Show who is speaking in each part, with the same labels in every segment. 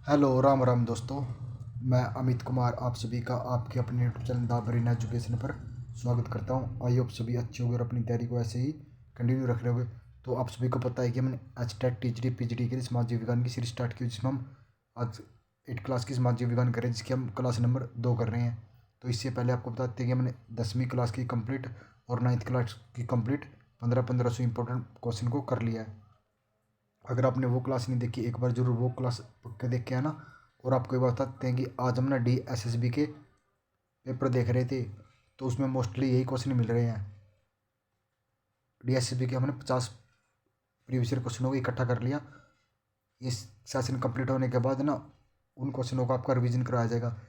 Speaker 1: Hello Ram Ram दोस्तों। मैं अमित कुमार आप सभी का आपके अपने YouTube channel the brain education पर स्वागत करता हूं। आई होप सभी अच्छे होंगे और अपनी तैयारी को ऐसे ही कंटिन्यू रख रहे होंगे। तो आप सभी को पता है कि हमने आज टेट टीचरी पीजीडी के लिए समाज जीव विज्ञान की सीरीज स्टार्ट की, जिसमें हम आज 8 क्लास की समाज जीव विज्ञान करें, जिसकी हम क्लास नंबर 2 कर रहे हैं। तो इससे पहले आपको बताते हैं कि हमने 10वीं क्लास की कंप्लीट और 9th क्लास की कंप्लीट 1500 इंपॉर्टेंट क्वेश्चन को कर लिया है। अगर आपने वो क्लास नहीं देखी, एक बार जरूर वो क्लास पक्के देख के आना। और आपको ये बताते हैं कि आज हम ना DSSB के पेपर देख रहे थे, तो उसमें मोस्टली यही क्वेश्चन मिल रहे हैं। DSSB के हमने 50 प्रीवियस ईयर क्वेश्चनों को इकट्ठा कर लिया। इस सेशन कंप्लीट होने के बाद ना उन क्वेश्चनों का आपका रिवीजन करवाया जाएगा।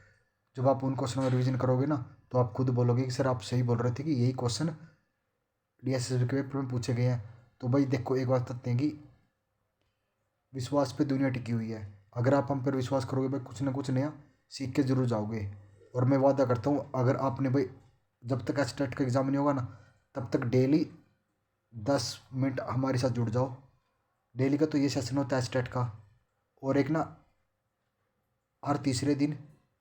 Speaker 1: जब आप उन क्वेश्चनों का रिवीजन करोगे ना, तो आप खुद बोलोगे कि सर आप सही बोल रहे थे कि यही क्वेश्चन DSSB के पेपर में पूछे गए हैं। तो भाई देखो, एक बात बताते हैं कि विश्वास पे दुनिया टिकी हुई है। अगर आप हम पर विश्वास करोगे भाई, कुछ ना कुछ नया सीख के जरूर जाओगे। और मैं वादा करता हूँ, अगर आपने भाई जब तक एस्टेट का एग्ज़ाम नहीं होगा ना, तब तक डेली 10 मिनट हमारे साथ जुड़ जाओ। डेली का तो ये सेशन होता है एस्टेट का। और एक ना हर तीसरे दिन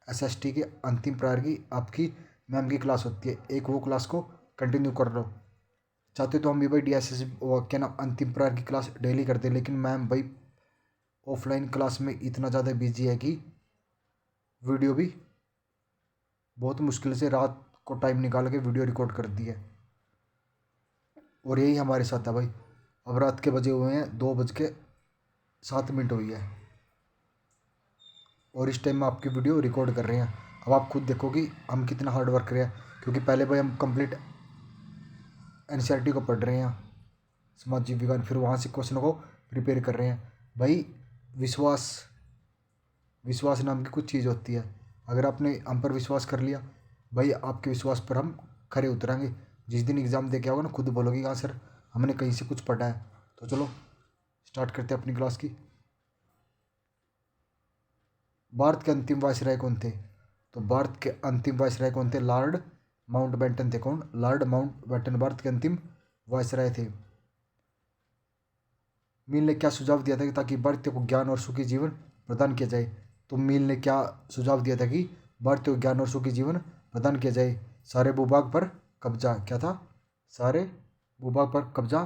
Speaker 1: SST के अंतिम प्रायर की आपकी मैम की क्लास होती है। एक वो क्लास को कंटिन्यू कर लो। चाहते तो हम भी भाई DSS क्या नाम अंतिम प्रायर की क्लास डेली करते, लेकिन मैम भाई ऑफलाइन क्लास में इतना ज़्यादा बिजी है कि वीडियो भी बहुत मुश्किल से रात को टाइम निकाल के वीडियो रिकॉर्ड कर दी है। और यही हमारे साथ है भाई। अब रात के बजे हुए हैं 2:07 हुई है, और इस टाइम में आपकी वीडियो रिकॉर्ड कर रहे हैं। अब आप खुद देखो कि हम कितना हार्ड वर्क कर रहे हैं, क्योंकि पहले भाई हम कंप्लीट NCERT को पढ़ रहे हैं, समाज जीव विज्ञान, फिर वहाँ से क्वेश्चनों को प्रिपेयर कर रहे हैं। भाई विश्वास विश्वास नाम की कुछ चीज़ होती है। अगर आपने हम पर विश्वास कर लिया भाई, आपके विश्वास पर हम खरे उतरेंगे। जिस दिन एग्ज़ाम दे के आओगे ना, खुद बोलोगे हाँ सर हमने कहीं से कुछ पढ़ा है। तो चलो स्टार्ट करते हैं अपनी क्लास की। भारत के अंतिम वायसराय कौन थे? तो भारत के अंतिम वायसराय कौन थे? लॉर्ड माउंटबेटन थे। कौन? लॉर्ड माउंटबेटन भारत के अंतिम वायसराय थे। मील ने क्या सुझाव दिया था कि ताकि भारतीय को ज्ञान और सुखी जीवन प्रदान किया जाए? तो मील ने क्या सुझाव दिया था कि भारतीय को ज्ञान और सुखी जीवन प्रदान किया जाए? सारे भूभाग पर कब्जा। क्या था? सारे भूभाग पर कब्जा।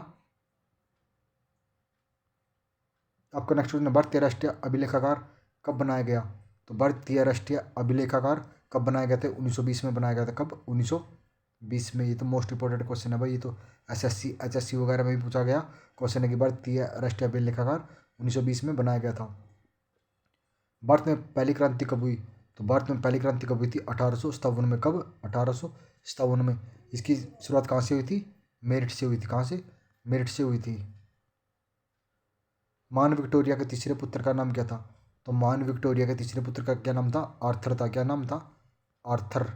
Speaker 1: आपका नेक्स्ट क्वेश्चन, भारतीय राष्ट्रीय अभिलेखागार कब बनाया गया? तो भारतीय राष्ट्रीय अभिलेखागार कब बनाया गया था? 1920 में बनाया गया था। कब? 1920 में। ये तो मोस्ट इंपॉर्टेंट क्वेश्चन है भाई। ये तो SSC HSC वगैरह में भी पूछा गया क्वेश्चन है कि भारतीय राष्ट्रीय अभिलेखागार 1920 में बनाया गया था। भारत में पहली क्रांति कब हुई? तो भारत में पहली क्रांति कब हुई थी? 1857 में। कब? 1857 में। इसकी शुरुआत कहाँ से हुई थी? मेरठ से हुई थी। कहाँ से? मेरठ से हुई थी। महान विक्टोरिया के तीसरे पुत्र का नाम क्या था? तो महान विक्टोरिया के तीसरे पुत्र का क्या नाम था? आर्थर था। क्या नाम था? आर्थर।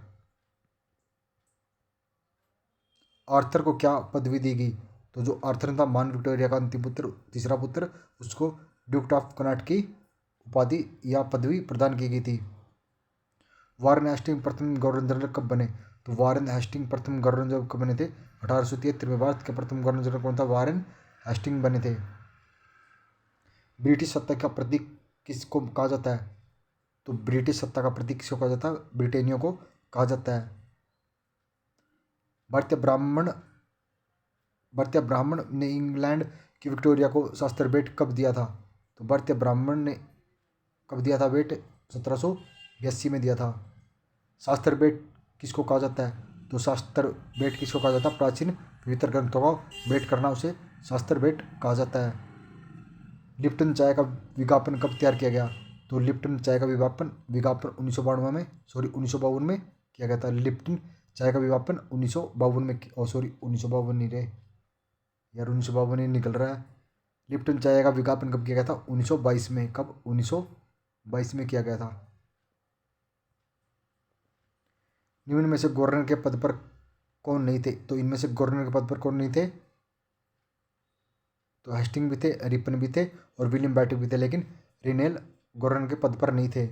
Speaker 1: आर्थर को क्या पदवी दी गई? तो जो आर्थर था महान विक्टोरिया का अंतिम पुत्र, तीसरा पुत्र, उसको ड्यूक ऑफ कनॉट की उपाधि या पदवी प्रदान की गई थी। वारेन हेस्टिंग प्रथम गवर्नर जनरल कब बने? तो वारेन हेस्टिंग प्रथम गवर्नर जनरल कब बने थे? 1873 में। भारत के प्रथम गवर्नर जनरल कौन था? वारेन हेस्टिंग बने थे। ब्रिटिश सत्ता का प्रतीक किसको कहा जाता है? तो ब्रिटिश सत्ता का प्रतीक किसको कहा जाता है? ब्रिटेनियो को कहा जाता है। भारतीय ब्राह्मण भारतीय ब्राह्मण ने इंग्लैंड की विक्टोरिया को शास्त्र भेंट कब दिया था? तो भारतीय ब्राह्मण ने कब दिया था भेंट? 1782 में दिया था। शास्त्र भेंट किसको कहा जाता है? तो शास्त्र भेंट किसको कहा जाता है? प्राचीन पवित्र ग्रंथों का भेंट करना, उसे शास्त्र भेंट कहा जाता है। लिप्टन चाय का विज्ञापन कब तैयार किया गया? तो लिप्टन चाय का विज्ञापन विज्ञापन 1952 में, सॉरी 1952 में किया गया था। लिप्टन चाय का विज्ञापन 1952 में, सॉरी 1952 नहीं रहे यार, 1952 ही निकल रहा है। लिप्टन चाय का विज्ञापन कब किया गया था? 1922 में। कब? 1922 में किया गया था। निम्न में से गवर्नर के पद पर कौन नहीं थे? तो इनमें से गवर्नर के पद पर कौन नहीं थे? तो हेस्टिंग भी थे, रिपन भी थे, और विलियम बेंटिक भी थे, लेकिन रिनेल गवर्नर के पद पर नहीं थे।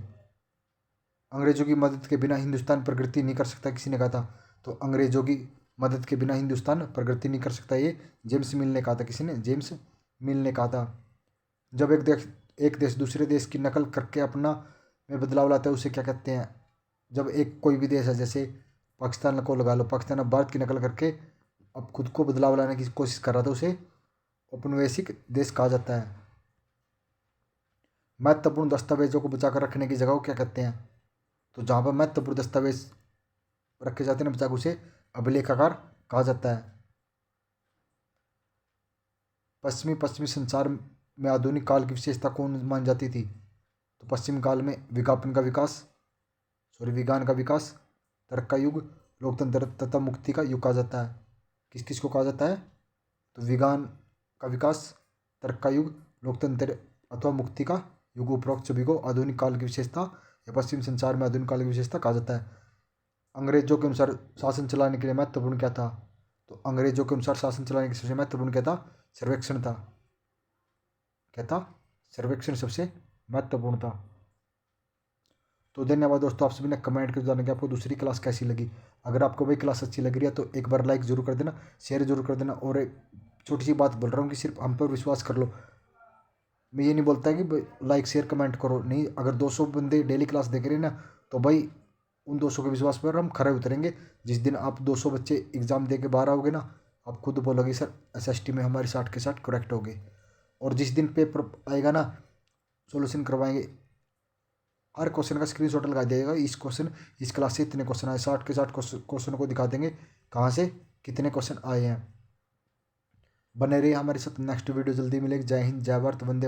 Speaker 1: अंग्रेजों की मदद के बिना हिंदुस्तान प्रगति नहीं कर सकता, किसी ने कहा था? तो अंग्रेजों की मदद के बिना हिंदुस्तान प्रगति नहीं कर सकता, ये जेम्स मिल ने कहा था। किसी ने? जेम्स मिल ने कहा था। जब एक देश एक देश दूसरे देश की नकल करके अपना में बदलाव लाता है उसे क्या कहते हैं? जब एक कोई भी देश है, जैसे पाकिस्तान को लगा लो, पाकिस्तान अब भारत की नकल करके अब खुद को बदलाव लाने की कोशिश कर रहा था, उसे औपनिवेशिक देश कहा जाता है। महत्वपूर्ण दस्तावेजों को बचाकर रखने की जगह को क्या कहते हैं? तो जहाँ पर महत्वपूर्ण दस्तावेज रखे जाते हैं ना बचाकर, उसे अभिलेखागार कहा जाता है। पश्चिमी संसार में आधुनिक काल की विशेषता कौन मानी जाती थी? तो पश्चिम काल में विज्ञान का विकास, तर्क का युग, लोकतंत्र तथा मुक्ति का युग कहा जाता है। किस किस को कहा जाता है? तो विज्ञान का विकास, तर्क का युग, लोकतंत्र अथवा मुक्ति का युग, उपरोक्त सभी को आधुनिक काल की विशेषता या पश्चिम संसार में आधुनिक काल की विशेषता कहा जाता है। अंग्रेजों के अनुसार शासन चलाने के लिए महत्वपूर्ण क्या था? तो अंग्रेजों के अनुसार शासन चलाने के सबसे महत्वपूर्ण क्या था? सर्वेक्षण था। क्या था? सर्वेक्षण सबसे महत्वपूर्ण था। तो धन्यवाद दोस्तों, आप सभी ने कमेंट करके बताना कि आपको दूसरी क्लास कैसी लगी। अगर आपको वही क्लास अच्छी लग रही है तो एक बार लाइक जरूर कर देना, शेयर जरूर कर देना। और एक छोटी सी बात बोल रहा हूँ कि सिर्फ हम पर विश्वास कर लो। मैं ये नहीं बोलता कि लाइक शेयर कमेंट करो, नहीं। अगर 200 बंदे डेली क्लास देख रहे हैं ना, तो भाई उन 200 के विश्वास पर हम खरे उतरेंगे। जिस दिन आप 200 बच्चे एग्ज़ाम दे के बाहर आओगे ना, आप खुद बोलोगे सर SST में हमारे 60 के 60 करेक्ट हो गए। और जिस दिन पेपर आएगा ना, सोल्यूशन करवाएंगे, हर क्वेश्चन का स्क्रीनशॉट लगा दिएगा, इस क्लास से इतने क्वेश्चन आए, 60 के 60 क्वेश्चन को दिखा देंगे कहाँ से कितने क्वेश्चन आए हैं। बने रहिए हमारे साथ, नेक्स्ट वीडियो जल्दी मिलेगी। जय हिंद, जय भारत, वंदे